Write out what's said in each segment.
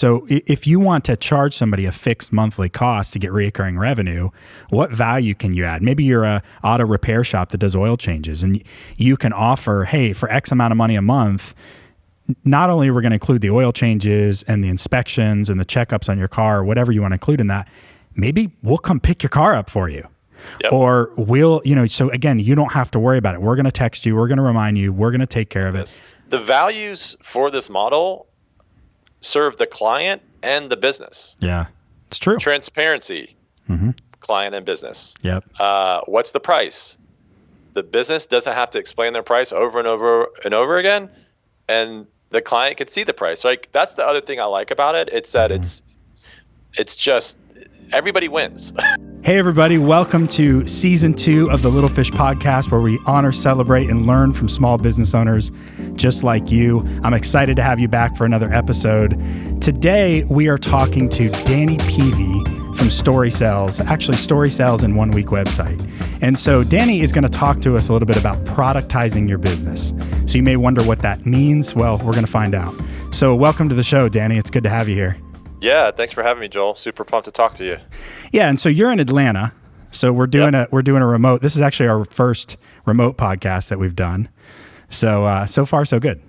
So if you want to charge somebody a fixed monthly cost to get recurring revenue, what value can you add? Maybe you're a auto repair shop that does oil changes, and you can offer, hey, for X amount of money a month, not only we're going to include the oil changes and the inspections and the checkups on your car, whatever you want to include in that, maybe we'll come pick your car up for you. Yep. Or we'll, so again, you don't have to worry about it. We're going to text you. We're going to remind you. We're going to take care of it. The values for this model serve the client and the business. Yeah, it's true. Transparency, client and business. Yep. What's the price? The business doesn't have to explain their price over and over and over again, and the client can see the price. Like, that's the other thing I like about it. It's that it's just everybody wins. Hey everybody, welcome to season 2 of the Little Fish podcast, where we honor, celebrate, and learn from small business owners just like you. I'm excited to have you back for another episode. Today, we are talking to Danny Peavey from StorySells, actually StorySells in 1 Week website. And so Danny is going to talk to us a little bit about productizing your business. So you may wonder what that means. Well, we're going to find out. So welcome to the show, Danny. It's good to have you here. Yeah, thanks for having me, Joel. Super pumped to talk to you. Yeah, and so you're in Atlanta. So we're doing a remote. This is actually our first remote podcast that we've done. So so far so good.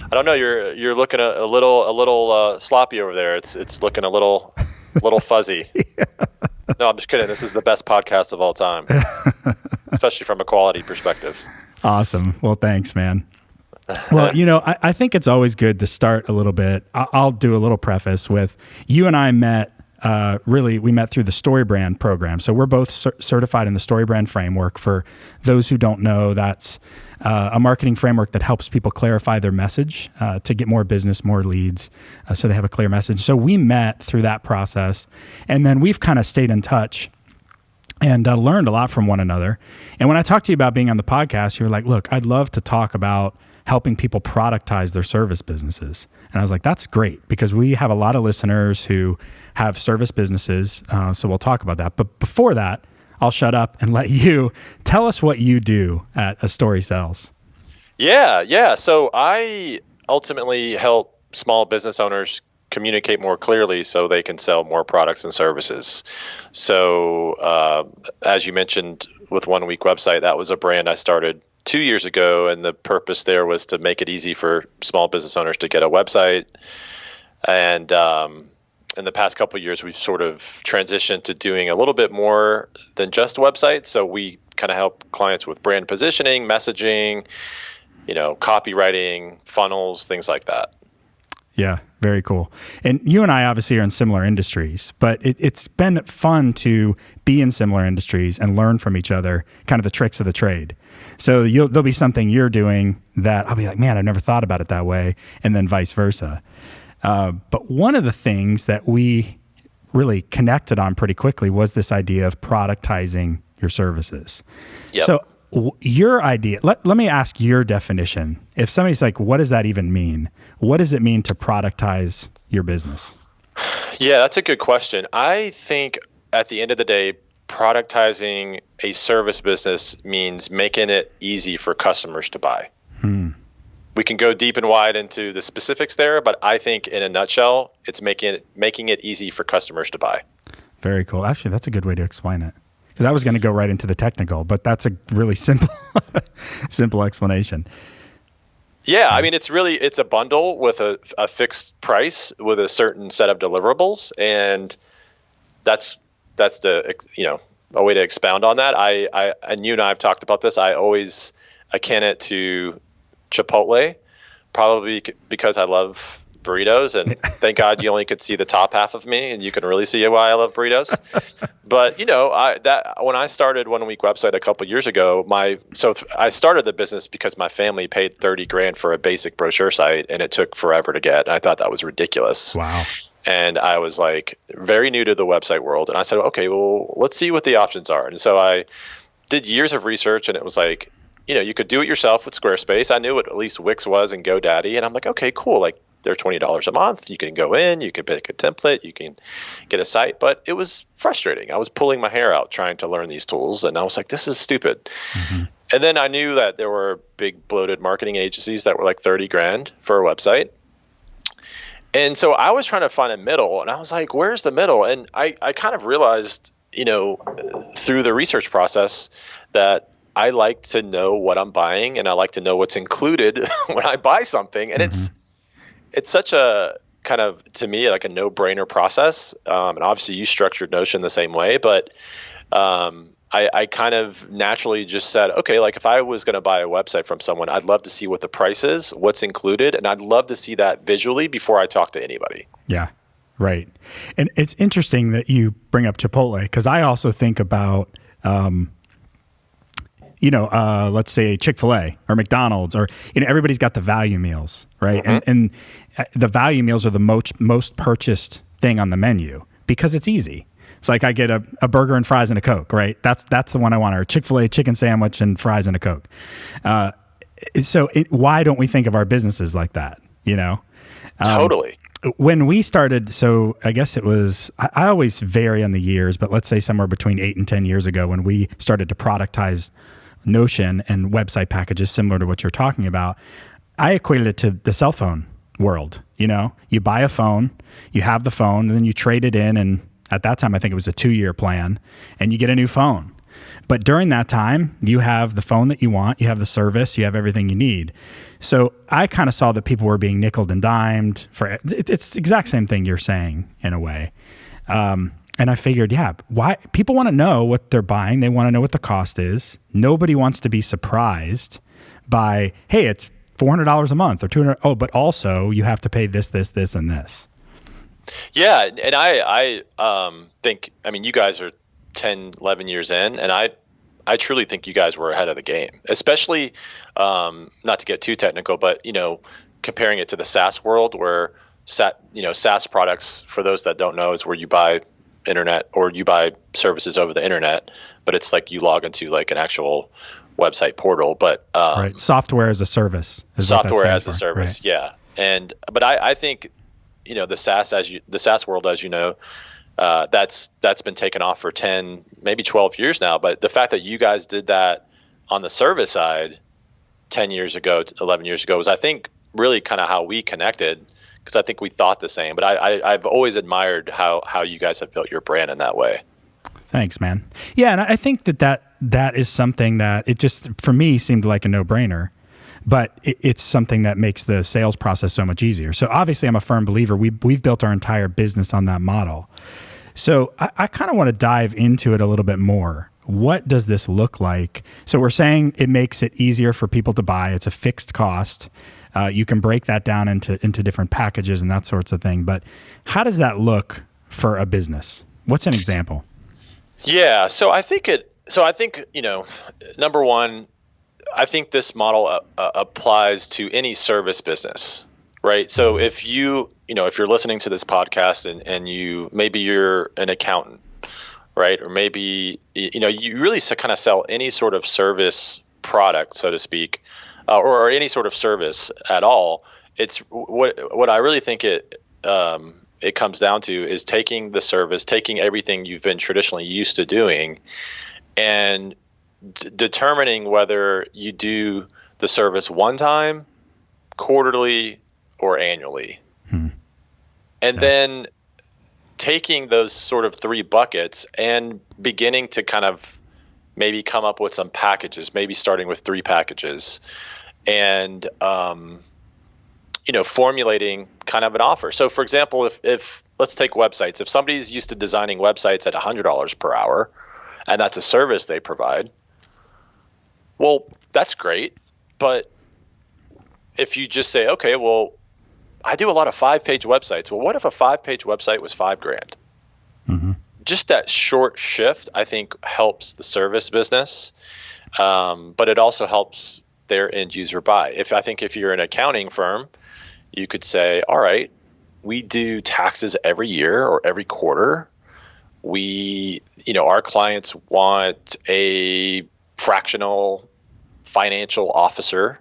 I don't know. You're looking a little sloppy over there. It's looking a little fuzzy. Yeah. No, I'm just kidding. This is the best podcast of all time, especially from a quality perspective. Awesome. Well, thanks, man. Well, I think it's always good to start a little bit. I'll do a little preface with you and I met. We met through the StoryBrand program. So we're both certified in the StoryBrand framework. For those who don't know, that's a marketing framework that helps people clarify their message to get more business, more leads, so they have a clear message. So we met through that process, and then we've kind of stayed in touch and learned a lot from one another. And when I talked to you about being on the podcast, you were like, look, I'd love to talk about helping people productize their service businesses. And I was like, that's great, because we have a lot of listeners who have service businesses. So we'll talk about that. But before that, I'll shut up and let you tell us what you do at StorySells. Yeah. So I ultimately help small business owners communicate more clearly so they can sell more products and services. So as you mentioned with 1 Week website, that was a brand I started 2 years ago, and the purpose there was to make it easy for small business owners to get a website. And in the past couple of years, we've sort of transitioned to doing a little bit more than just websites. So we kind of help clients with brand positioning, messaging, copywriting, funnels, things like that. Yeah, very cool. And you and I obviously are in similar industries, but it's been fun to be in similar industries and learn from each other, kind of the tricks of the trade. So there'll be something you're doing that I'll be like, man, I've never thought about it that way, and then vice versa. But one of the things that we really connected on pretty quickly was this idea of productizing your services. Yep. So your idea, let me ask your definition. If somebody's like, what does that even mean? What does it mean to productize your business? Yeah, that's a good question. I think at the end of the day, productizing a service business means making it easy for customers to buy. We can go deep and wide into the specifics there, but I think in a nutshell, it's making it easy for customers to buy. Very cool. Actually, that's a good way to explain it, because I was going to go right into the technical, but that's a really simple explanation. Yeah, I mean, it's a bundle with a fixed price with a certain set of deliverables, and that's the a way to expound on that. And you and I have talked about this. I always akin it to Chipotle, probably because I love burritos, and thank God you only could see the top half of me, and you can really see why I love burritos. But when I started 1 Week website a couple years ago, I started the business because my family paid $30,000 for a basic brochure site, and it took forever to get. And I thought that was ridiculous. Wow. And I was like very new to the website world, and I said, okay, well, let's see what the options are. And so I did years of research, and it was like, you could do it yourself with Squarespace. I knew what at least Wix was and GoDaddy, and I'm like, okay, cool. Like, they're $20 a month. You can go in, you can pick a template, you can get a site. But it was frustrating. I was pulling my hair out trying to learn these tools, and I was like, this is stupid. Mm-hmm. And then I knew that there were big bloated marketing agencies that were like $30,000 for a website. And so I was trying to find a middle, and I was like, where's the middle? And I kind of realized, through the research process that I like to know what I'm buying, and I like to know what's included when I buy something. And it's such a kind of, to me, like a no-brainer process. And obviously you structured Notion the same way, but I kind of naturally just said, okay, like if I was going to buy a website from someone, I'd love to see what the price is, what's included, and I'd love to see that visually before I talk to anybody. Yeah, right. And it's interesting that you bring up Chipotle, because I also think about, let's say Chick-fil-A or McDonald's, or, everybody's got the value meals, right? And the value meals are the most purchased thing on the menu because it's easy. It's like I get a burger and fries and a Coke, right? That's the one I want, or Chick-fil-A chicken sandwich and fries and a Coke. Why don't we think of our businesses like that, Totally. When we started, so I guess it was, I always vary on the years, but let's say somewhere between 8 and 10 years ago when we started to productize Notion and website packages similar to what you're talking about, I equated it to the cell phone world. You buy a phone, you have the phone, and then you trade it in, and at that time, I think it was a 2-year plan, and you get a new phone. But during that time, you have the phone that you want, you have the service, you have everything you need. So I kind of saw that people were being nickeled and dimed for it's the exact same thing you're saying in a way. And I figured, why people want to know what they're buying. They want to know what the cost is. Nobody wants to be surprised by, hey, it's $400 a month or $200. Oh, but also you have to pay this, and this. Yeah. And I think, you guys are 10, 11 years in, and I truly think you guys were ahead of the game, especially, not to get too technical, but, comparing it to the SaaS world where SaaS products, for those that don't know, is where you buy internet or you buy services over the internet, but it's like you log into like an actual website portal, but, right. Software as a service. Software as a service. Right. Yeah. But I think, the SaaS world, as you know, that's been taken off for 10, maybe 12 years now. But the fact that you guys did that on the service side 10 years ago, 11 years ago, was, I think, really kind of how we connected, because I think we thought the same. But I've always admired how you guys have built your brand in that way. Thanks, man. Yeah, and I think that is something that it just, for me, seemed like a no-brainer. But it's something that makes the sales process so much easier. So obviously, I'm a firm believer. We've built our entire business on that model. So I kind of want to dive into it a little bit more. What does this look like? So we're saying it makes it easier for people to buy. It's a fixed cost. You can break that down into different packages and that sorts of thing. But how does that look for a business? What's an example? Yeah. So I think number one, I think this model applies to any service business, right? So if you're listening to this podcast and maybe you're an accountant, right? Or maybe, you really kind of sell any sort of service product, so to speak, or any sort of service at all. It's what I really think it comes down to is taking the service, taking everything you've been traditionally used to doing, and determining whether you do the service one time, quarterly, or annually. And then taking those sort of 3 buckets and beginning to kind of maybe come up with some packages, maybe starting with 3 packages, and formulating kind of an offer. So for example, if let's take websites. If somebody's used to designing websites at $100 per hour, and that's a service they provide, well, that's great. But if you just say, okay, well, I do a lot of 5-page websites. Well, what if a 5-page website was $5,000? Just that short shift, I think, helps the service business, but it also helps their end user buy. If you're an accounting firm, you could say, all right, we do taxes every year or every quarter. Our clients want a fractional financial officer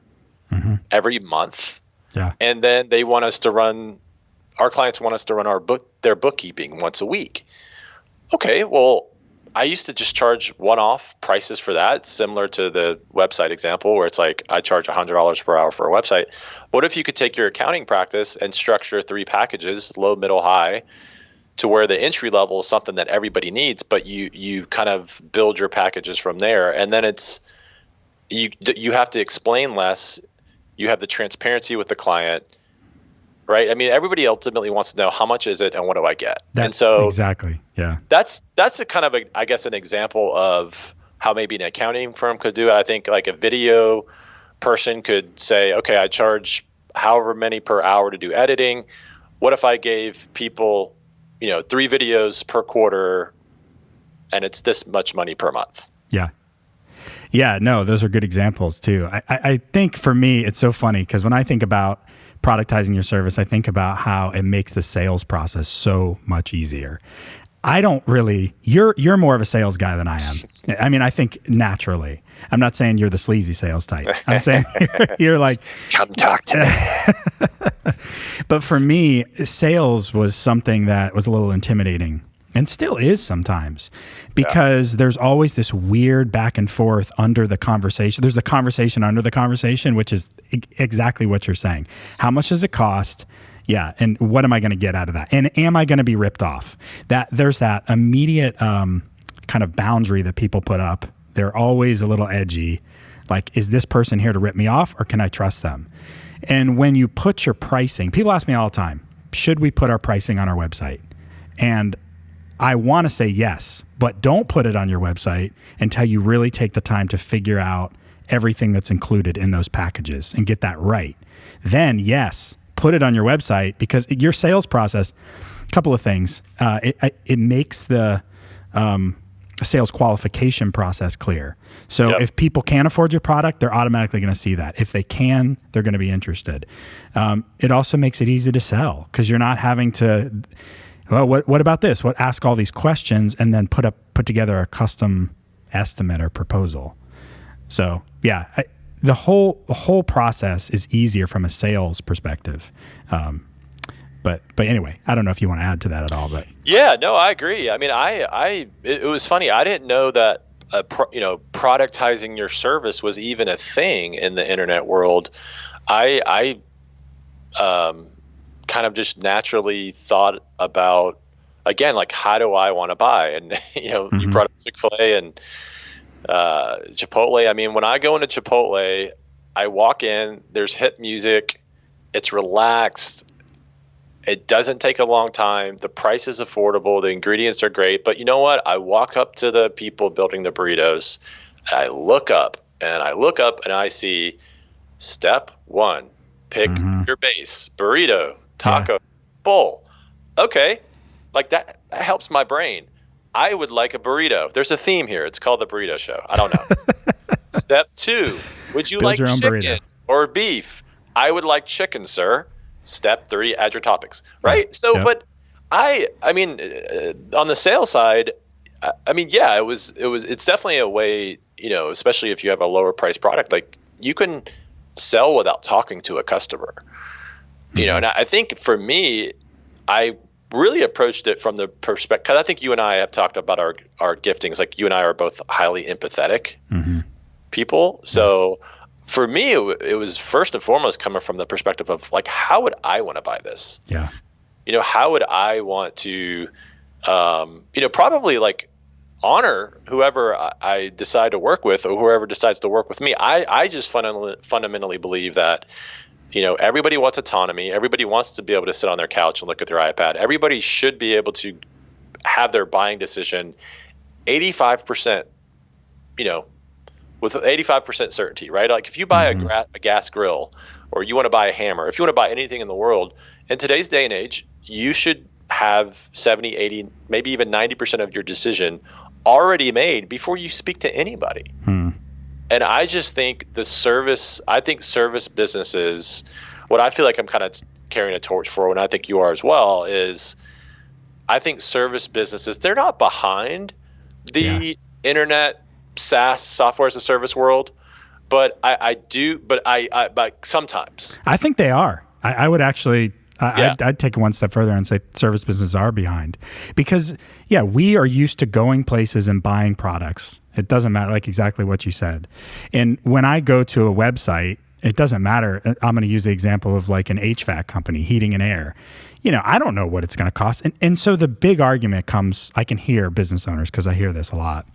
every month. Yeah. And then our clients want us to run their bookkeeping once a week. Okay, well, I used to just charge one-off prices for that, similar to the website example where it's like I charge $100 per hour for a website. What if you could take your accounting practice and structure 3 packages, low, middle, high, to where the entry level is something that everybody needs, but you kind of build your packages from there, and then it's you have to explain less. You have the transparency with the client, right? I mean, everybody ultimately wants to know how much is it and what do I get. And so exactly, yeah. That's a kind of I guess an example of how maybe an accounting firm could do it. I think like a video person could say, okay, I charge however many per hour to do editing. What if I gave people 3 videos per quarter and it's this much money per month? Yeah. Yeah, no, those are good examples too. I think for me, it's so funny because when I think about productizing your service, I think about how it makes the sales process so much easier. I don't really, you're more of a sales guy than I am. I mean, I think naturally. I'm not saying you're the sleazy sales type. I'm saying you're like, come talk to me. But for me, sales was something that was a little intimidating and still is sometimes because there's always this weird back and forth under the conversation. There's the conversation under the conversation, which is exactly what you're saying. How much does it cost? Yeah. And what am I going to get out of that? And am I going to be ripped off? That there's that immediate kind of boundary that people put up. They're always a little edgy. Like, is this person here to rip me off or can I trust them? And when you put your pricing, people ask me all the time, should we put our pricing on our website? And I want to say yes, but don't put it on your website until you really take the time to figure out everything that's included in those packages and get that right. Then yes, put it on your website because your sales process, a couple of things, it makes the sales qualification process clear. So if people can't afford your product, they're automatically going to see that. If they can, they're going to be interested. It also makes it easy to sell because you're not having to, well, what about this? Ask all these questions and then put together a custom estimate or proposal. So yeah, the whole process is easier from a sales perspective. But anyway, I don't know if you want to add to that at all. But yeah, no, I agree. I mean, it was funny. I didn't know that productizing your service was even a thing in the internet world. I kind of just naturally thought about, again, like, how do I want to buy? And you brought up Chick-fil-A and Chipotle. I mean, when I go into Chipotle, I walk in, there's hit music, it's relaxed. It doesn't take a long time. The price is affordable. The ingredients are great. But you know what? I walk up to the people building the burritos. And I look up and I see step 1, pick your base, burrito, taco, bowl. Okay. Like that helps my brain. I would like a burrito. There's a theme here. It's called the Burrito Show. I don't know. Step 2, would you like chicken burrito or beef? I would like chicken, sir. Step 3, add your topics, right? So, but I mean, on the sales side, I mean, yeah, it's definitely a way, especially if you have a lower price product, like you can sell without talking to a customer, and I think for me, I really approached it from the perspective, because I think you and I have talked about our giftings, like you and I are both highly empathetic people. So for me, it was first and foremost coming from the perspective of like, how would I want to buy this? Yeah. How would I want to, probably like honor whoever I decide to work with or whoever decides to work with me. I just fundamentally believe that, everybody wants autonomy. Everybody wants to be able to sit on their couch and look at their iPad. Everybody should be able to have their buying decision 85%, with 85% certainty, right? Like if you buy a gas grill or you want to buy a hammer, if you want to buy anything in the world, in today's day and age, you should have 70, 80, maybe even 90% of your decision already made before you speak to anybody. And I just think service businesses, what I feel like I'm kind of carrying a torch for, and I think you are as well, is I think service businesses, they're not behind the internet SaaS, software as a service world, but I sometimes. I think they are. I would actually I'd take it one step further and say service businesses are behind because, we are used to going places and buying products. It doesn't matter, like exactly what you said. And when I go to a website, it doesn't matter. I'm going to use the example of like an HVAC company, heating and air. I don't know what it's going to cost. And so the big argument comes, I can hear business owners, because I hear this a lot,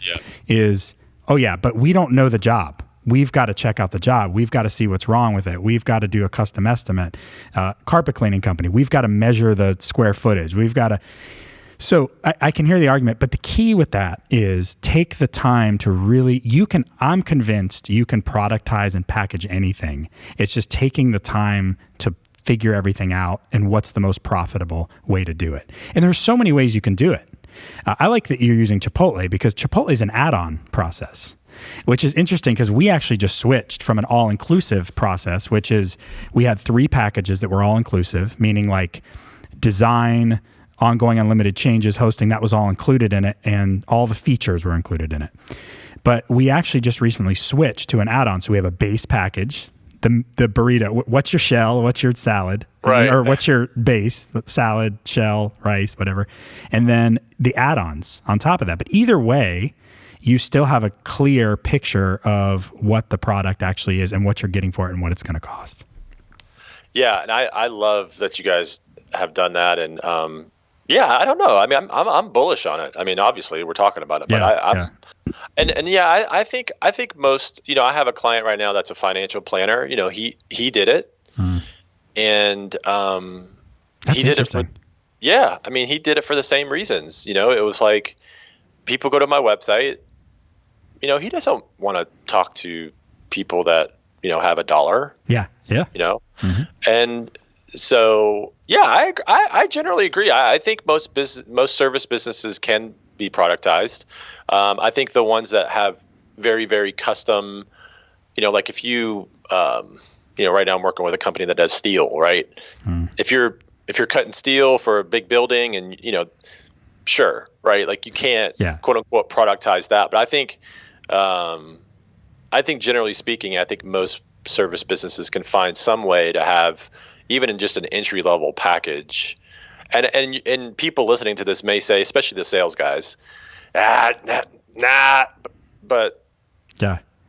is, but we don't know the job. We've got to check out the job. We've got to see what's wrong with it. We've got to do a custom estimate. Carpet cleaning company, we've got to measure the square footage. We've got to. So I can hear the argument, but the key with that is take the time to really, I'm convinced you can productize and package anything. It's just taking the time to figure everything out and what's the most profitable way to do it. And there's so many ways you can do it. I like that you're using Chipotle because Chipotle is an add-on process, which is interesting because we actually just switched from an all-inclusive process, which is we had 3 packages that were all-inclusive, meaning like design, ongoing unlimited changes, hosting, that was all included in it, and all the features were included in it. But we actually just recently switched to an add-on. So we have a base package, the burrito, what's your shell, what's your salad, right? Or what's your base, salad, shell, rice, whatever. And then the add-ons on top of that. But either way, you still have a clear picture of what the product actually is and what you're getting for it and what it's going to cost. Yeah, and I love that you guys have done that. And I don't know. I mean, I'm bullish on it. I mean, obviously we're talking about it, but I think most, I have a client right now that's a financial planner. He did it, and he did it for, I mean, he did it for the same reasons. It was like people go to my website. He doesn't want to talk to people that have $1. Yeah. And so I generally agree. I think most service businesses can be productized. I think the ones that have very, very custom, like if you, right now I'm working with a company that does steel, right? If you're cutting steel for a big building and, sure, right? Like you can't quote unquote productize that. But I think generally speaking, I think most service businesses can find some way to have, even in just an entry level package. And people listening to this may say, especially the sales guys, but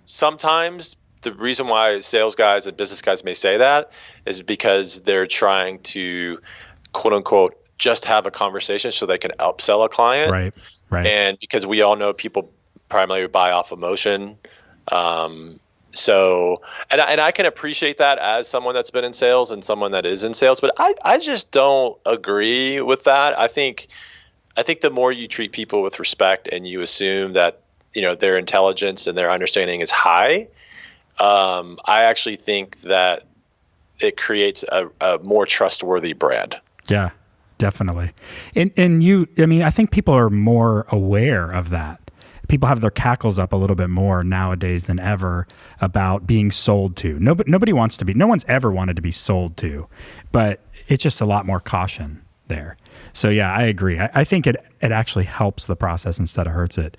sometimes the reason why sales guys and business guys may say that is because they're trying to quote unquote just have a conversation so they can upsell a client. Right. And because we all know people primarily buy off emotion. So, and I can appreciate that as someone that's been in sales and someone that is in sales, but I just don't agree with that. I think the more you treat people with respect and you assume that, their intelligence and their understanding is high, I actually think that it creates a more trustworthy brand. Yeah, definitely. And I think people are more aware of that. People have their cackles up a little bit more nowadays than ever about being sold to. Nobody wants to be, no one's ever wanted to be sold to, but it's just a lot more caution there. So I agree. I think it actually helps the process instead of hurts it.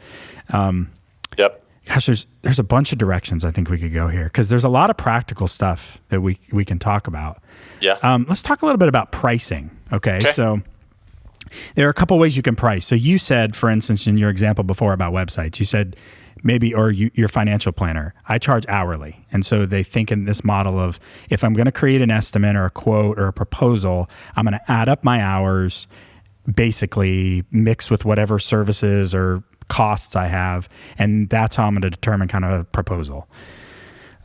Gosh, there's a bunch of directions I think we could go here because there's a lot of practical stuff that we can talk about. Let's talk a little bit about pricing. Okay. So there are a couple ways you can price. So you said, for instance, in your example before about websites, you said maybe, or your financial planner, I charge hourly. And so they think in this model of, if I'm going to create an estimate or a quote or a proposal, I'm going to add up my hours, basically mix with whatever services or costs I have. And that's how I'm going to determine kind of a proposal.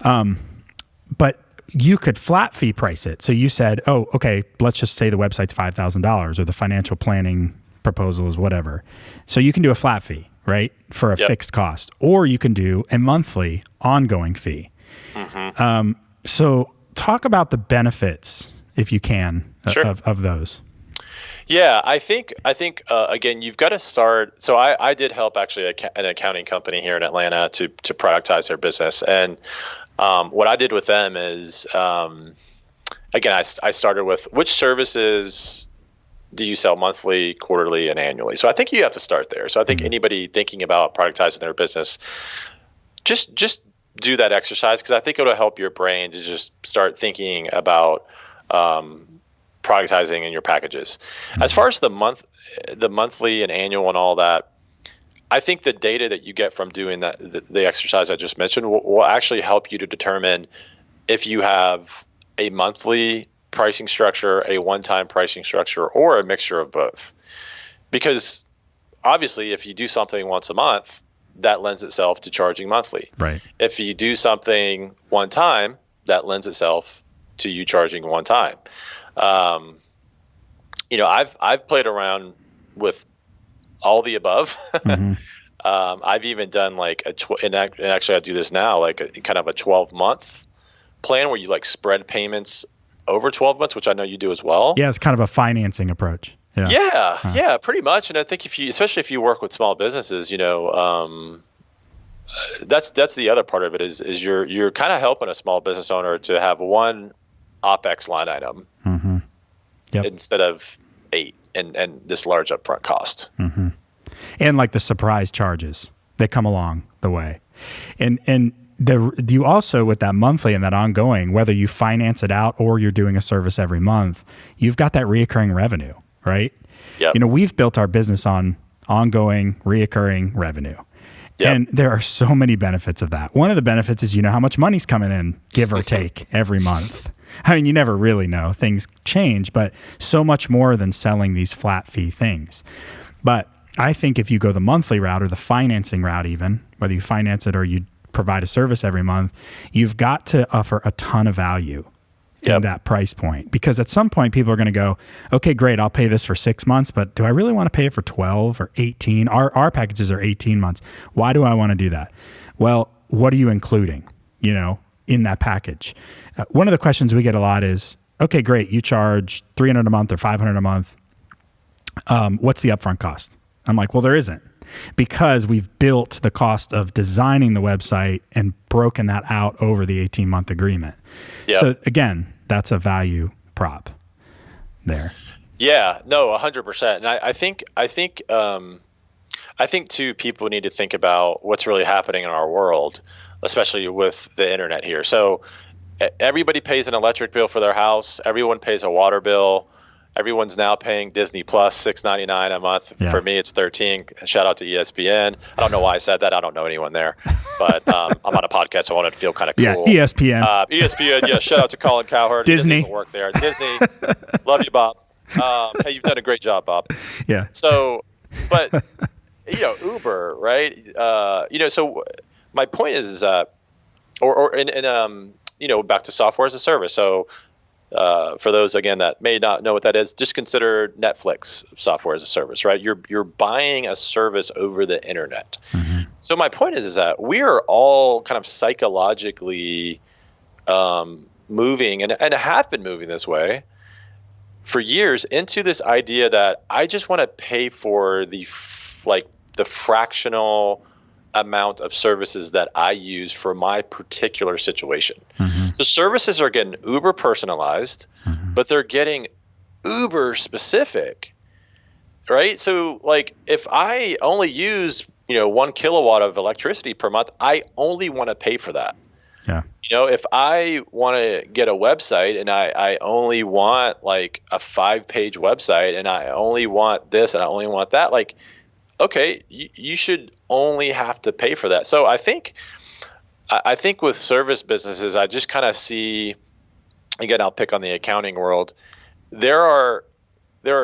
But you could flat fee price it. So you said, okay, let's just say the website's $5,000 or the financial planning proposal is whatever. So you can do a flat fee, right? For a fixed cost, or you can do a monthly ongoing fee. So talk about the benefits, if you can, of those. Yeah, I think again, you've got to start. So I did help actually an accounting company here in Atlanta to productize their business. And what I did with them is, again, I started with which services do you sell monthly, quarterly, and annually? So I think you have to start there. So I think anybody thinking about productizing their business, just do that exercise because I think it'll help your brain to just start thinking about productizing in your packages. As far as the monthly and annual and all that, I think the data that you get from doing that, the exercise I just mentioned, will actually help you to determine if you have a monthly pricing structure, a one-time pricing structure, or a mixture of both. Because obviously, if you do something once a month, that lends itself to charging monthly. Right. If you do something one time, that lends itself to you charging one time. I've played around with all the above. Mm-hmm. I've even done like and actually I do this now, like a kind of a 12-month plan where you like spread payments over 12 months, which I know you do as well. Yeah, it's kind of a financing approach. Yeah, pretty much. And I think especially if you work with small businesses, that's the other part of it is you're kind of helping a small business owner to have one OpEx line item mm-hmm. Yep. instead of 8 and this large upfront cost. Mm-hmm. And like the surprise charges that come along the way. And you also, with that monthly and that ongoing, whether you finance it out or you're doing a service every month, you've got that reoccurring revenue, right? Yep. We've built our business on ongoing reoccurring revenue. Yep. And there are so many benefits of that. One of the benefits is how much money's coming in, give or take, every month. I mean, you never really know. Things change, but so much more than selling these flat fee things. But I think if you go the monthly route or the financing route even, whether you finance it or you provide a service every month, you've got to offer a ton of value in that price point. Because at some point, people are going to go, okay, great, I'll pay this for 6 months, but do I really want to pay it for 12 or 18? Our packages are 18 months. Why do I want to do that? Well, what are you including, in that package? One of the questions we get a lot is, okay, great, you charge $300 a month or $500 a month. What's the upfront cost? I'm like, well, there isn't, because we've built the cost of designing the website and broken that out over the 18-month agreement. Yep. So again, that's a value prop there. Yeah, no, 100%. And I think too, people need to think about what's really happening in our world, especially with the internet here. So everybody pays an electric bill for their house. Everyone pays a water bill. Everyone's now paying Disney Plus $6.99 a month. Yeah. For me, it's $13. Shout out to ESPN. I don't know why I said that. I don't know anyone there, but I'm on a podcast, so I wanted to feel kind of cool. Yeah, ESPN. ESPN. Yeah, shout out to Colin Cowherd. Disney. He doesn't even work there. Disney. Love you, Bob. Hey, you've done a great job, Bob. Yeah. So, but Uber, right? So my point is that, back to software as a service. So. For those, again, that may not know what that is, just consider Netflix software as a service, right? You're buying a service over the internet. Mm-hmm. So my point is that we are all kind of psychologically moving and have been moving this way for years into this idea that I just want to pay for the fractional amount of services that I use for my particular situation. Mm-hmm. So services are getting uber personalized, mm-hmm. but they're getting uber specific, right? So like if I only use, 1 kilowatt of electricity per month, I only want to pay for that. Yeah. If I want to get a website and I only want like a 5-page website and I only want this and I only want that, like, okay, you should only have to pay for that. So I think with service businesses, I just kind of see, again, I'll pick on the accounting world. There are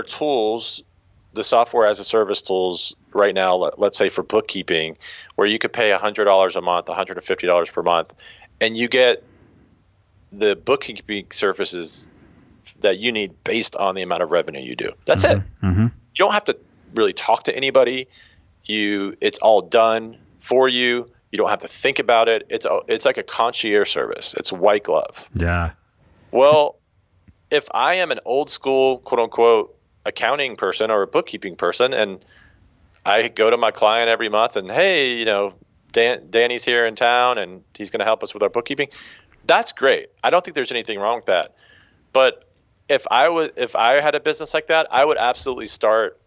tools, the software as a service tools right now, let's say for bookkeeping, where you could pay $100 a month, $150 per month, and you get the bookkeeping services that you need based on the amount of revenue you do. That's mm-hmm. it. Mm-hmm. You don't have to really talk to anybody. It's all done for you. You don't have to think about it. It's like a concierge service. It's white glove. Yeah. Well, if I am an old school, quote unquote, accounting person or a bookkeeping person, and I go to my client every month and, hey, Danny's here in town and he's going to help us with our bookkeeping. That's great. I don't think there's anything wrong with that. But if I had a business like that, I would absolutely start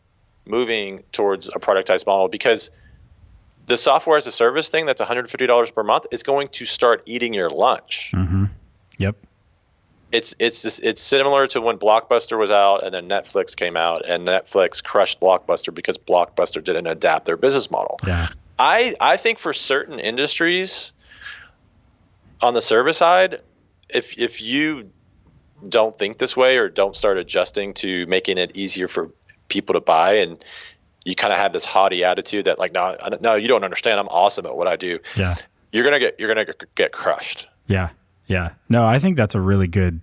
moving towards a productized model, because the software as a service thing that's $150 per month is going to start eating your lunch. Mm-hmm. Yep. it's similar to when Blockbuster was out and then Netflix came out, and Netflix crushed Blockbuster because Blockbuster didn't adapt their business model. Yeah. I think for certain industries on the service side, if you don't think this way or don't start adjusting to making it easier for people to buy, and you kind of have this haughty attitude that like, no, you don't understand, I'm awesome at what I do. Yeah. You're gonna get crushed. Yeah. Yeah. No, I think that's a really good.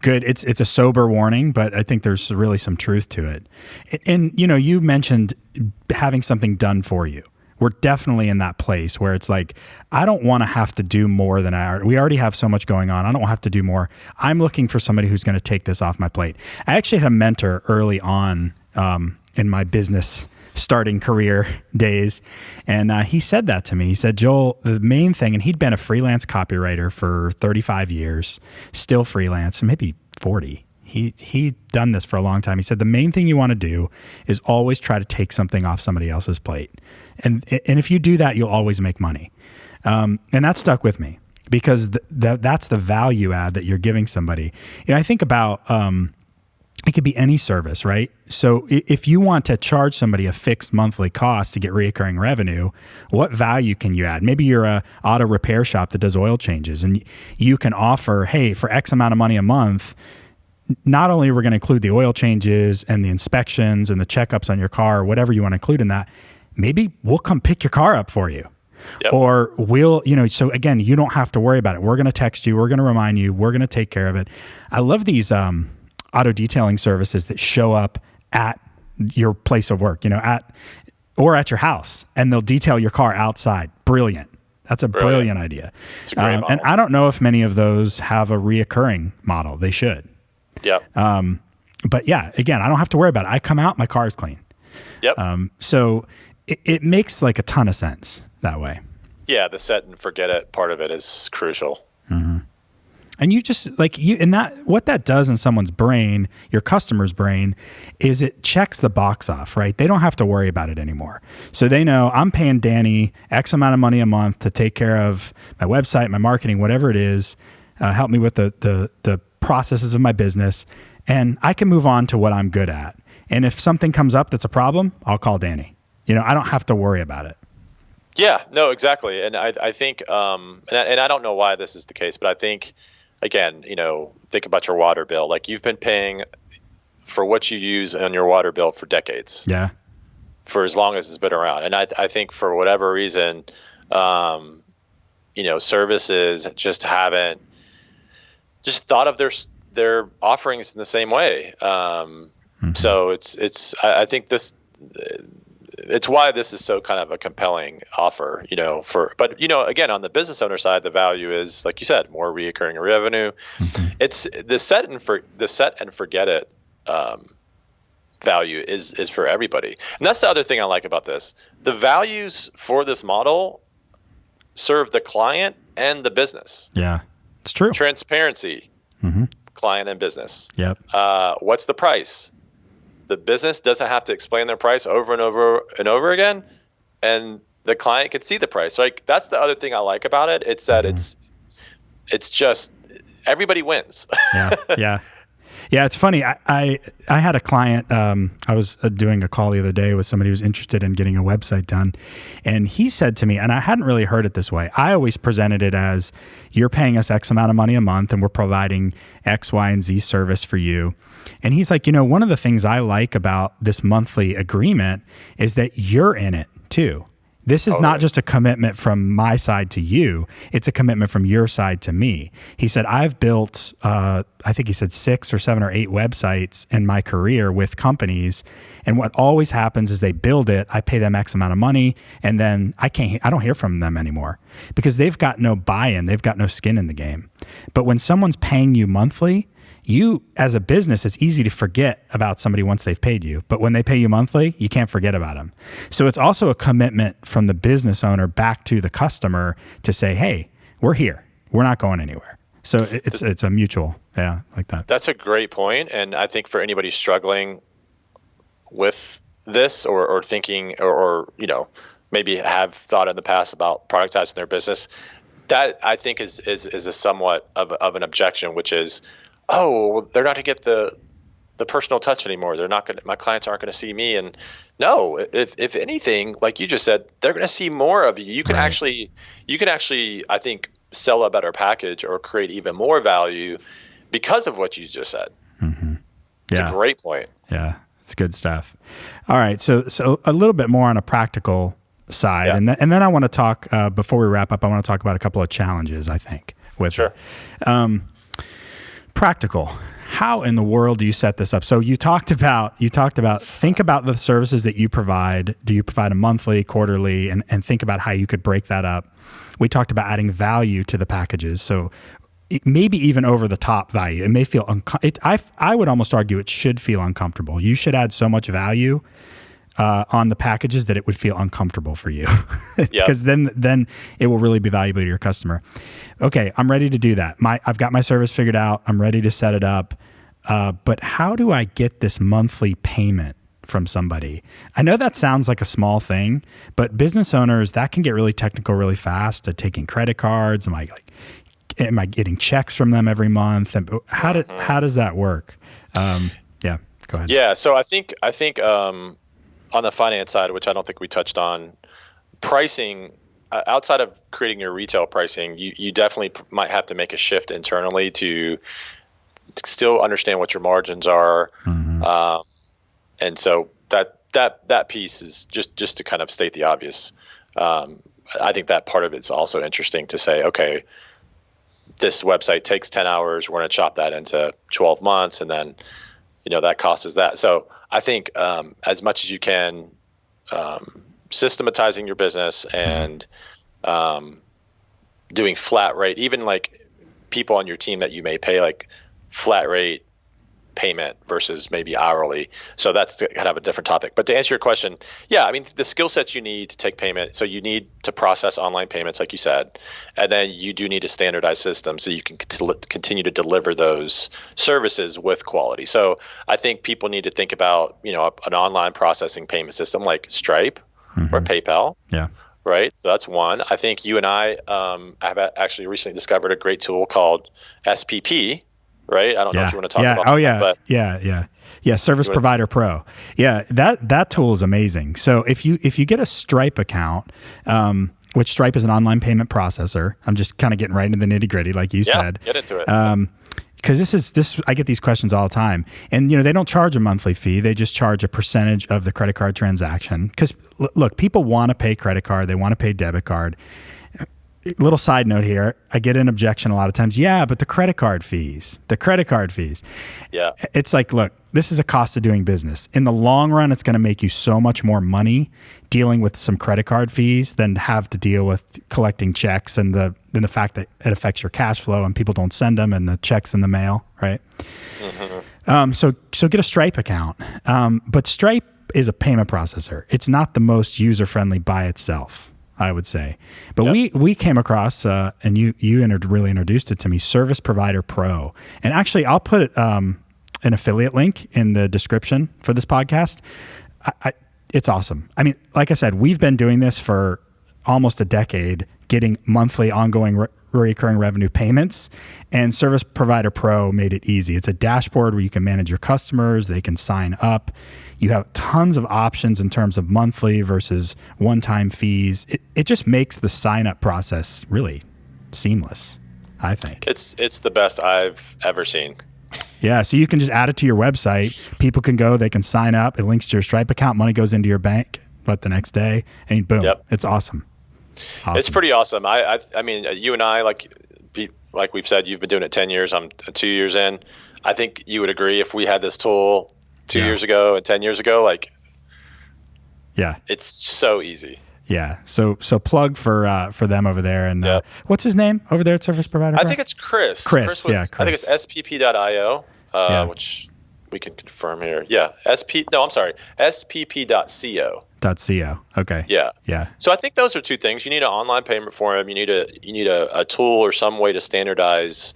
It's a sober warning, but I think there's really some truth to it. And you mentioned having something done for you. We're definitely in that place where it's like, I don't want to have to do more than we already have so much going on. I don't have to do more. I'm looking for somebody who's going to take this off my plate. I actually had a mentor early on in my business starting career days. And he said that to me. He said, Joel, the main thing, and he'd been a freelance copywriter for 35 years, still freelance, maybe 40. He'd done this for a long time. He said, the main thing you want to do is always try to take something off somebody else's plate. And if you do that, you'll always make money. And that stuck with me because that's the value add that you're giving somebody. I think about, it could be any service, right? So if you want to charge somebody a fixed monthly cost to get recurring revenue, what value can you add? Maybe you're a auto repair shop that does oil changes, and you can offer, hey, for X amount of money a month, not only are we going to include the oil changes and the inspections and the checkups on your car, or whatever you want to include in that, maybe we'll come pick your car up for you. Yep. Or we'll, so again, you don't have to worry about it. We're going to text you. We're going to remind you. We're going to take care of it. I love these auto detailing services that show up at your place of work, at your house, and they'll detail your car outside. Brilliant. That's a brilliant idea. It's a great model. And I don't know if many of those have a reoccurring model. They should. Yeah. But yeah, again, I don't have to worry about it. I come out, my car is clean. Yep. So it makes like a ton of sense that way. Yeah, the set and forget it part of it is crucial. Mm-hmm. And you just what that does in someone's brain, your customer's brain, is it checks the box off, right? They don't have to worry about it anymore. So they know I'm paying Danny X amount of money a month to take care of my website, my marketing, whatever it is, help me with the processes of my business, and I can move on to what I'm good at. And if something comes up that's a problem, I'll call Danny. I don't have to worry about it. Yeah, no, exactly. And I think, and I don't know why this is the case, but I think, again, think about your water bill. Like, you've been paying for what you use on your water bill for decades. Yeah. For as long as it's been around. And I think for whatever reason, services just haven't just thought of their offerings in the same way. So I think it's why this is so kind of a compelling offer, but again, on the business owner side, the value is, like you said, more recurring revenue. Mm-hmm. It's the set and forget it value is for everybody. And that's the other thing I like about this. The values for this model serve the client and the business. Yeah, it's true. Transparency, mm-hmm. client and business. Yep. What's the price? The business doesn't have to explain their price over and over and over again, and the client can see the price. Like, that's the other thing I like about it. It's that it's just everybody wins. Yeah. It's funny. I had a client. I was doing a call the other day with somebody who was interested in getting a website done, and he said to me, and I hadn't really heard it this way. I always presented it as, you're paying us X amount of money a month, and we're providing X, Y, and Z service for you. And he's like, one of the things I like about this monthly agreement is that you're in it too. This is not just a commitment from my side to you. It's a commitment from your side to me. He said, I've built, I think he said 6 or 7 or 8 websites in my career with companies. And what always happens is they build it, I pay them X amount of money, and then I don't hear from them anymore because they've got no buy-in. They've got no skin in the game. But when someone's paying you monthly, you, as a business, it's easy to forget about somebody once they've paid you. But when they pay you monthly, you can't forget about them. So it's also a commitment from the business owner back to the customer to say, hey, we're here. We're not going anywhere. So it's a mutual, like that. That's a great point. And I think for anybody struggling with this or thinking or maybe have thought in the past about productizing their business, that I think is a somewhat of an objection, which is, oh, well, they're not going to get the personal touch anymore. They're not going to, my clients aren't going to see me. And no, if anything, like you just said, they're going to see more of you. You can actually, I think, sell a better package or create even more value because of what you just said. Mm-hmm. It's a great point. Yeah. It's good stuff. All right. So a little bit more on a practical side. Yeah. And then I want to talk, before we wrap up, I want to talk about a couple of challenges, I think, with Sure. Practical. How in the world do you set this up? So you talked about think about the services that you provide. Do you provide a monthly, quarterly, and think about how you could break that up. We talked about adding value to the packages. So maybe even over the top value. It may feel I would almost argue it should feel uncomfortable. You should add so much value on the packages that it would feel uncomfortable for you, because then it will really be valuable to your customer. Okay, I'm ready to do that. I've got my service figured out. I'm ready to set it up. But how do I get this monthly payment from somebody? I know that sounds like a small thing, but business owners, that can get really technical really fast. Taking credit cards, am I getting checks from them every month? And how does that work? Yeah, go ahead. Yeah, so I think on the finance side, which I don't think we touched on, pricing, outside of creating your retail pricing, you definitely might have to make a shift internally to still understand what your margins are. Mm-hmm. And so that piece is just to kind of state the obvious. I think that part of it's also interesting to say, okay, this website takes 10 hours. We're going to chop that into 12 months. And then, that cost is that. So I think as much as you can, systematizing your business and doing flat rate, even like people on your team that you may pay like flat rate payment versus maybe hourly. So that's kind of a different topic. But to answer your question, yeah, I mean, the skill sets you need to take payment. So you need to process online payments, like you said, and then you do need a standardized system so you can continue to deliver those services with quality. So I think people need to think about, an online processing payment system like Stripe or PayPal. Yeah. Right. So that's one. I think you and I have actually recently discovered a great tool called SPP. Right. I don't know if you want to talk about that. But yeah. Service Provider Pro. Yeah. That tool is amazing. So if you get a Stripe account, which Stripe is an online payment processor, I'm just kind of getting right into the nitty gritty, like you said. Let's get into it. Because I get these questions all the time, and they don't charge a monthly fee; they just charge a percentage of the credit card transaction. Because look, people want to pay credit card, they want to pay debit card. Little side note here, I get an objection a lot of times. Yeah, but the credit card fees. Yeah, it's like, look, this is a cost of doing business. In the long run, it's going to make you so much more money dealing with some credit card fees than have to deal with collecting checks and the fact that it affects your cash flow and people don't send them and the checks in the mail, right? Mm-hmm. So get a Stripe account. But Stripe is a payment processor. It's not the most user-friendly by itself, I would say. But we came across, and you really introduced it to me, Service Provider Pro. And actually, I'll put an affiliate link in the description for this podcast. It's awesome. I mean, like I said, we've been doing this for almost a decade, getting monthly ongoing recurring revenue payments, and Service Provider Pro made it easy. It's a dashboard where you can manage your customers. They can sign up. You have tons of options in terms of monthly versus one-time fees. It just makes the sign-up process really seamless, I think. It's the best I've ever seen. Yeah, so you can just add it to your website. People can go, they can sign up. It links to your Stripe account. Money goes into your bank, the next day, and boom, It's awesome. It's pretty awesome. I mean, you and I, like we've said, you've been doing it 10 years. I'm 2 years in. I think you would agree if we had this tool 2 years ago and 10 years ago, it's so easy. Yeah. So plug for them over there. And what's his name over there at Service Provider? I think it's Chris. Chris. I think it's spp.io, which we can confirm here. Yeah. spp.co. .co. Okay. Yeah. So I think those are two things. You need an online payment form. You need a tool or some way to standardize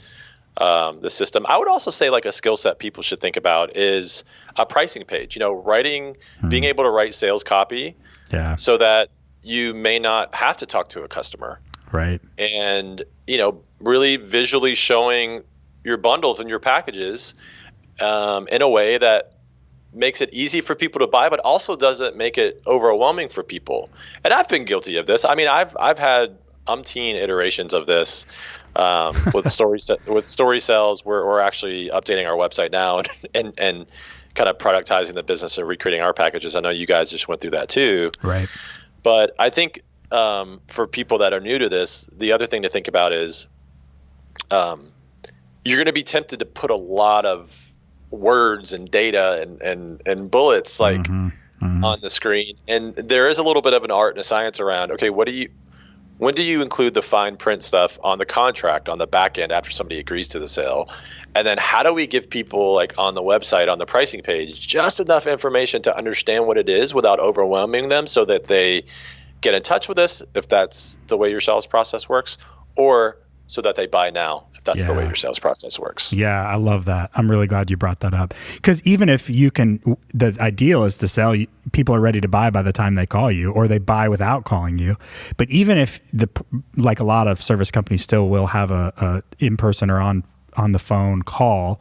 the system. I would also say a skill set people should think about is a pricing page. Being able to write sales copy. Yeah. So that you may not have to talk to a customer. Right. And really visually showing your bundles and your packages in a way that makes it easy for people to buy, but also doesn't make it overwhelming for people. And I've been guilty of this. I mean, I've had umpteen iterations of this with StorySells. We're actually updating our website now and kind of productizing the business and recreating our packages. I know you guys just went through that too. Right. But I think for people that are new to this, the other thing to think about is you're going to be tempted to put a lot of words and data and bullets like on the screen, and there is a little bit of an art and a science around, okay, when do you include the fine print stuff on the contract on the back end after somebody agrees to the sale, and then how do we give people, like on the website on the pricing page, just enough information to understand what it is without overwhelming them, so that they get in touch with us if that's the way your sales process works, or so that they buy now if that's the way your sales process works. Yeah, I love that. I'm really glad you brought that up, because even if you can, the ideal is to sell, people are ready to buy by the time they call you, or they buy without calling you. But even if like a lot of service companies still will have a in-person or on the phone call,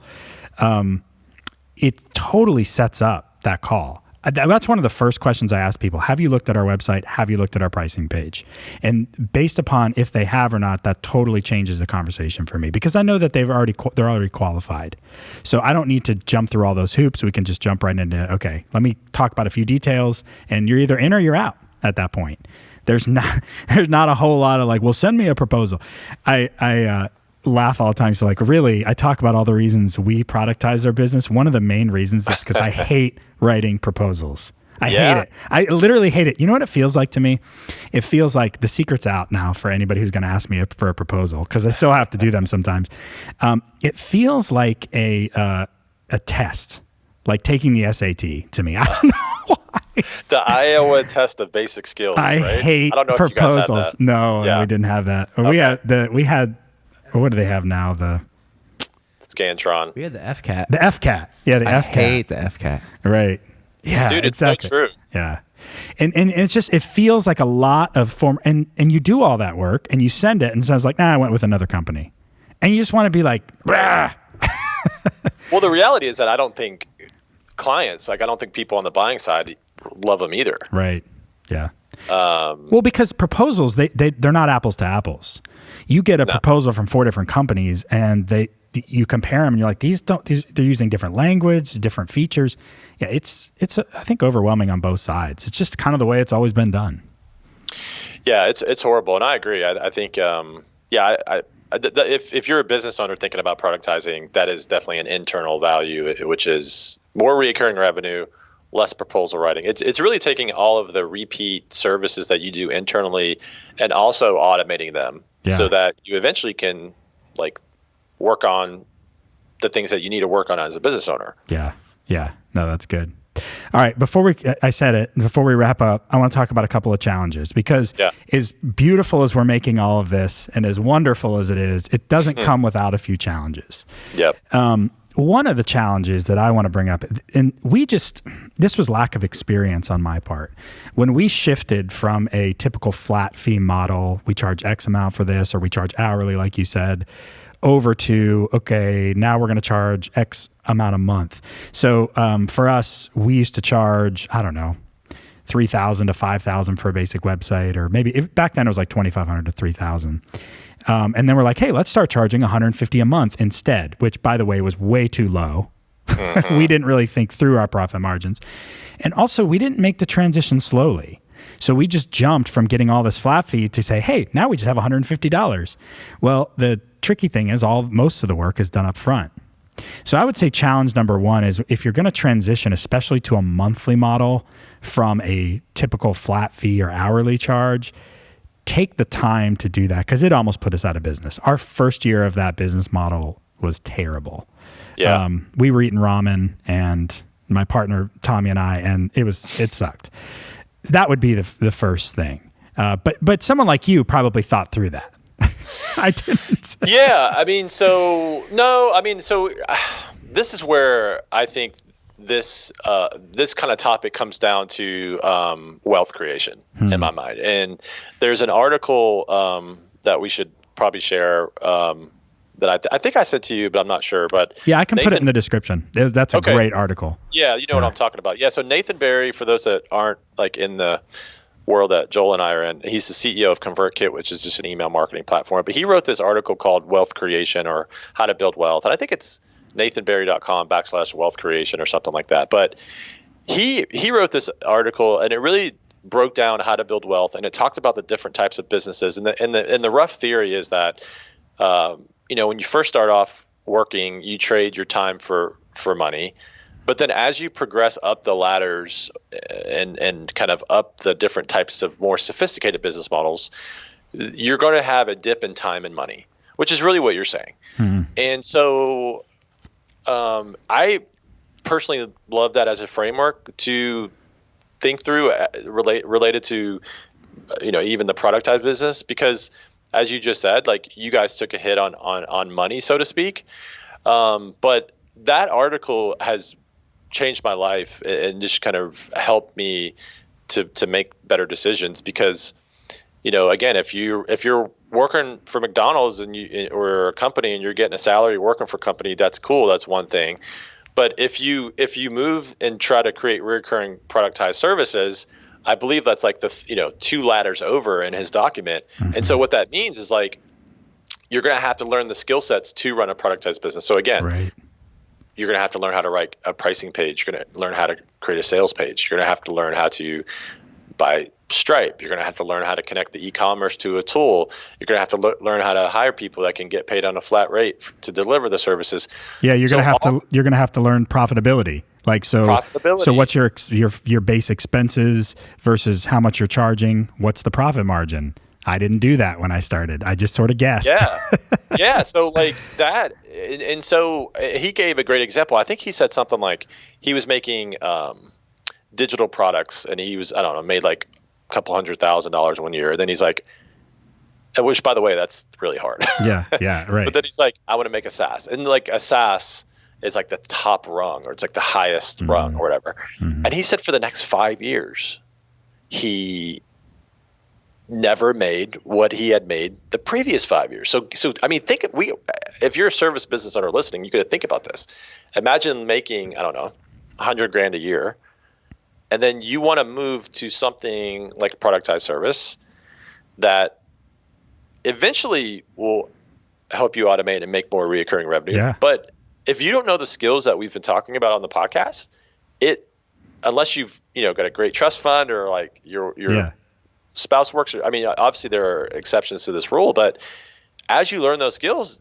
it totally sets up that call. That's one of the first questions I ask people. Have you looked at our website? Have you looked at our pricing page? And based upon if they have or not, that totally changes the conversation for me, because I know that they're already qualified. So I don't need to jump through all those hoops. We can just jump right into, okay, let me talk about a few details, and you're either in or you're out at that point. There's not a whole lot of like, well, send me a proposal. I laugh all the time. So like, really, I talk about all the reasons we productize our business. One of the main reasons is because I hate writing proposals. I hate it. I literally hate it. You know what it feels like to me? It feels like the secret's out now for anybody who's going to ask me for a proposal, because I still have to do them sometimes. It feels like a test, like taking the SAT to me. I don't know why. The Iowa test of basic skills. I right? hate I don't know proposals. If you guys had that. No, we didn't have that. Okay. We had. What do they have now? The Scantron. We had the FCAT. The FCAT. Yeah, the FCAT. I hate the FCAT. Right. Yeah, dude, it's exactly. so true. Yeah. And it's just, it feels like a lot of form, and you do all that work and you send it, and so I was like, I went with another company. And you just want to be like, rah. Well, the reality is that I don't think clients, like I don't think people on the buying side love them either. Right. Yeah. Well, because proposals, they're not apples to apples. You get a proposal from 4 different companies, and you compare them, and you're like, they're using different language, different features. Yeah, it's I think overwhelming on both sides. It's just kind of the way it's always been done. Yeah, it's horrible, and I agree. I think if you're a business owner thinking about productizing, that is definitely an internal value, which is more recurring revenue, less proposal writing. It's really taking all of the repeat services that you do internally and also automating them so that you eventually can like work on the things that you need to work on as a business owner. Yeah. Yeah. No, that's good. All right. Before we wrap up, I want to talk about a couple of challenges, because as beautiful as we're making all of this and as wonderful as it is, it doesn't come without a few challenges. Yep. One of the challenges that I want to bring up, and this was lack of experience on my part. When we shifted from a typical flat fee model, we charge X amount for this, or we charge hourly, like you said, over to, okay, now we're going to charge X amount a month. So for us, we used to charge, I don't know, $3,000 to $5,000 for a basic website, or maybe back then it was like $2,500 to $3,000. And then we're like, hey, let's start charging $150 a month instead, which, by the way, was way too low. We didn't really think through our profit margins. And also, we didn't make the transition slowly. So we just jumped from getting all this flat fee to say, hey, now we just have $150. Well, the tricky thing is most of the work is done up front. So I would say challenge number one is, if you're going to transition, especially to a monthly model from a typical flat fee or hourly charge, take the time to do that, because it almost put us out of business. Our first year of that business model was terrible. Yeah. We were eating ramen, and my partner, Tommy, and I, and it sucked. That would be the first thing. But someone like you probably thought through that. I didn't. Yeah. This is where I think this kind of topic comes down to wealth creation in my mind. And there's an article that we should probably share that I think I sent to you, but I'm not sure. But yeah, I can put it in the description. That's a great article. Yeah, you know what I'm talking about. Yeah, so Nathan Barry, for those that aren't like in the world that Joel and I are in, he's the CEO of ConvertKit, which is just an email marketing platform. But he wrote this article called Wealth Creation, or How to Build Wealth. And I think it's nathanbarry.com/wealth creation or something like that. But he wrote this article, and it really broke down how to build wealth, and it talked about the different types of businesses. And the rough theory is that when you first start off working, you trade your time for money. But then as you progress up the ladders and kind of up the different types of more sophisticated business models, you're going to have a dip in time and money, which is really what you're saying. Mm-hmm. And so I personally love that as a framework to think through related to, even the productized business, because as you just said, like you guys took a hit on money, so to speak. But that article has changed my life and just kind of helped me to make better decisions, because, again, if you're working for McDonald's or a company and you're getting a salary working for a company, that's cool. That's one thing. But if you move and try to create recurring productized services, I believe that's like the 2 ladders over in his document. Mm-hmm. And so what that means is like you're going to have to learn the skill sets to run a productized business. So again, right. You're going to have to learn how to write a pricing page. You're going to learn how to create a sales page. You're going to have to learn how to buy Stripe. You're going to have to learn how to connect the e-commerce to a tool. You're going to have to learn how to hire people that can get paid on a flat rate to deliver the services. Yeah, you're going to have to learn profitability. Like so what's your base expenses versus how much you're charging? What's the profit margin? I didn't do that when I started. I just sort of guessed. Yeah. Yeah. So like that. And so he gave a great example. I think he said something like he was making digital products, and he was, made like a couple $100,000 one year. Then he's like, which by the way, that's really hard. Yeah. Right. But then he's like, I want to make a SaaS. And like a SaaS is like the top rung, or it's like the highest rung or whatever. Mm-hmm. And he said for the next 5 years, he never made what he had made the previous 5 years. So I mean, if you're a service business owner listening, you got to think about this. Imagine making, $100,000 a year, and then you want to move to something like a productized service that eventually will help you automate and make more recurring revenue. Yeah. But if you don't know the skills that we've been talking about on the podcast, unless you've got a great trust fund, or like your spouse works. I mean, obviously there are exceptions to this rule, but as you learn those skills,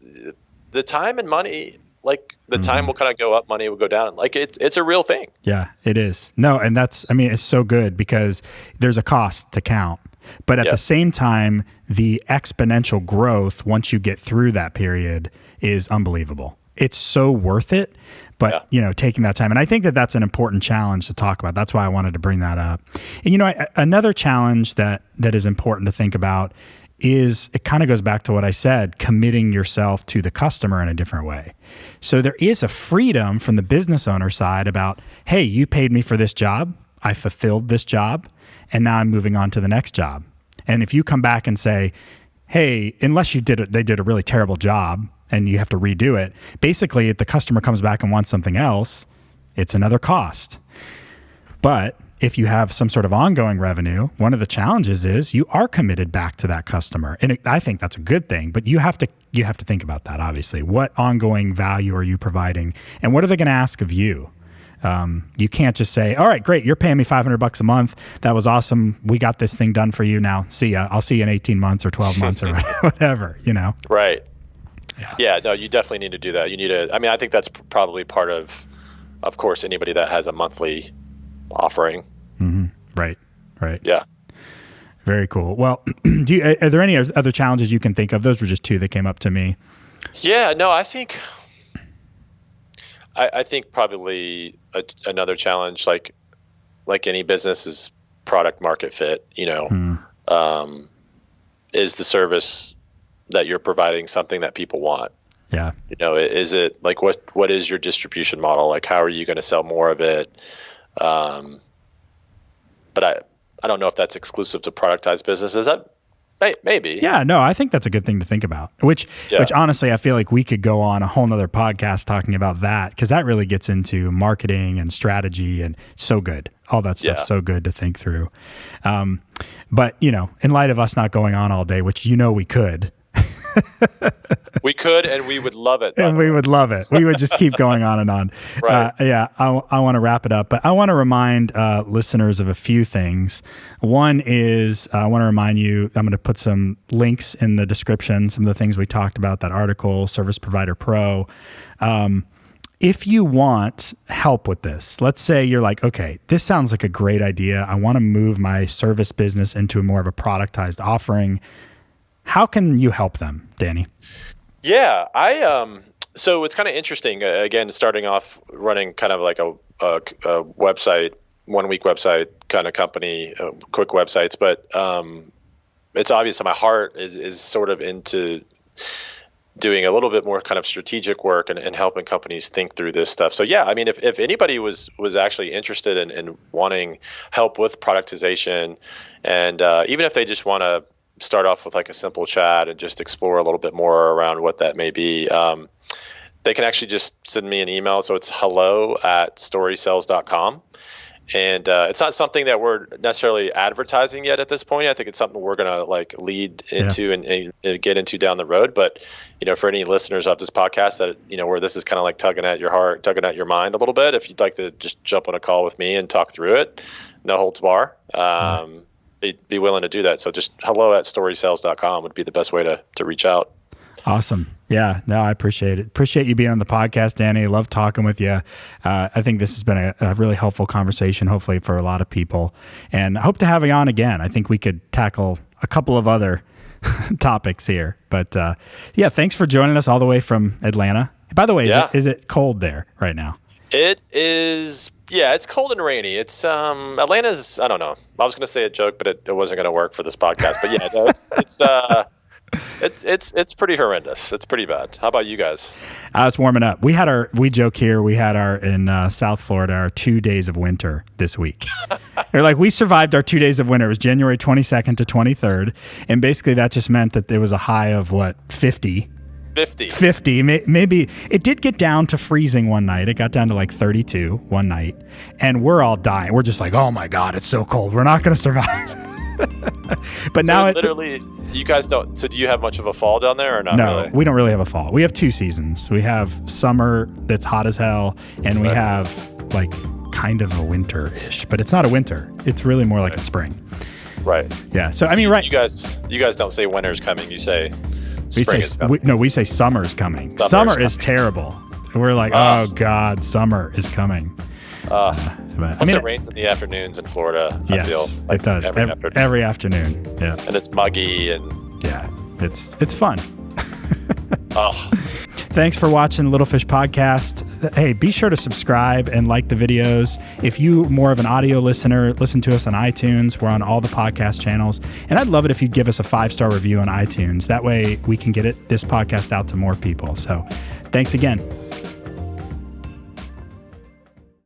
the time and money, like the time will kind of go up, money will go down. Like it's a real thing. Yeah, it is. No, and it's so good because there's a cost to count. But at the same time, the exponential growth once you get through that period is unbelievable. It's so worth it. But, taking that time. And I think that that's an important challenge to talk about. That's why I wanted to bring that up. And, another challenge that is important to think about is, it kind of goes back to what I said, committing yourself to the customer in a different way. So there is a freedom from the business owner side about, hey, you paid me for this job. I fulfilled this job. And now I'm moving on to the next job. And if you come back and say, hey, unless they did a really terrible job, and you have to redo it. Basically, if the customer comes back and wants something else, it's another cost. But if you have some sort of ongoing revenue, one of the challenges is you are committed back to that customer. And I think that's a good thing, but you have to think about that, obviously. What ongoing value are you providing? And what are they going to ask of you? You can't just say, all right, great, you're paying me $500 a month. That was awesome. We got this thing done for you. Now, see ya. I'll see you in 18 months or 12 months or whatever, Right. Yeah, no, you definitely need to do that. You need to, I think that's probably part of course, anybody that has a monthly offering. Mm-hmm. Right. Yeah. Very cool. Well, are there any other challenges you can think of? Those were just 2 that came up to me. Yeah, no, I think probably another challenge, like any business, is product market fit, is the service that you're providing something that people want? Yeah. Is it like, what is your distribution model? Like, how are you going to sell more of it? But I don't know if that's exclusive to productized business. Is that Maybe. Yeah, no, I think that's a good thing to think about, which honestly, I feel like we could go on a whole nother podcast talking about that, because that really gets into marketing and strategy, and it's so good. All that stuff's so good to think through. But, in light of us not going on all day, which we could. We could, and we would love it. And we would love it. We would just keep going on and on. Right. I want to wrap it up, but I want to remind listeners of a few things. One is I want to remind you, I'm going to put some links in the description, some of the things we talked about, that article, Service Provider Pro. If you want help with this, let's say you're like, okay, this sounds like a great idea. I want to move my service business into more of a productized offering. How can you help them, Danny? Yeah, so it's kind of interesting. Again, starting off running kind of like a website, 1 week website kind of company, quick websites. But it's obvious that my heart is sort of into doing a little bit more kind of strategic work and helping companies think through this stuff. So yeah, I mean, if anybody was actually interested in wanting help with productization, and even if they just want to start off with like a simple chat and just explore a little bit more around what that may be, they can actually just send me an email. So it's hello@storysells.com. And it's not something that we're necessarily advertising yet at this point. I think it's something we're going to like lead into and get into down the road. But, for any listeners of this podcast that, where this is kind of like tugging at your heart, tugging at your mind a little bit, if you'd like to just jump on a call with me and talk through it, no holds bar. Be willing to do that. So just hello@storysells.com would be the best way to reach out. Awesome. Yeah, no, I appreciate it. Appreciate you being on the podcast, Danny. Love talking with you. I think this has been a really helpful conversation, hopefully for a lot of people. And I hope to have you on again. I think we could tackle a couple of other topics here. But thanks for joining us all the way from Atlanta. By the way, is it cold there right now? It is. Yeah, it's cold and rainy. It's Atlanta's. I don't know. I was going to say a joke, but it wasn't going to work for this podcast. But yeah, no, it's pretty horrendous. It's pretty bad. How about you guys? It's warming up. We joke here. We had in South Florida, our 2 days of winter this week. They're like, we survived our 2 days of winter. It was January 22nd to 23rd. And basically that just meant that there was a high of 50. 50. Maybe it did get down to freezing one night. It got down to like 32 one night, and we're all dying. We're just like, oh my God, it's so cold. We're not going to survive. But so now literally, you guys don't. So do you have much of a fall down there or not? No, really? We don't really have a fall. We have 2 seasons. We have summer that's hot as hell, and we have like kind of a winter-ish, but it's not a winter. It's really more like a spring. Right. Yeah. So I mean, right. You guys don't say winter's coming. You say we say summer's coming. Summer is terrible. We're like, oh God, summer is coming. It rains in the afternoons in Florida. Yes, I feel like it does. Every afternoon. Yeah. And it's muggy and it's fun. Oh. Thanks for watching Little Fish Podcast. Hey, be sure to subscribe and like the videos. If you more of an audio listener, listen to us on iTunes. We're on all the podcast channels. And I'd love it if you'd give us a 5-star review on iTunes. That way we can get this podcast out to more people. So thanks again.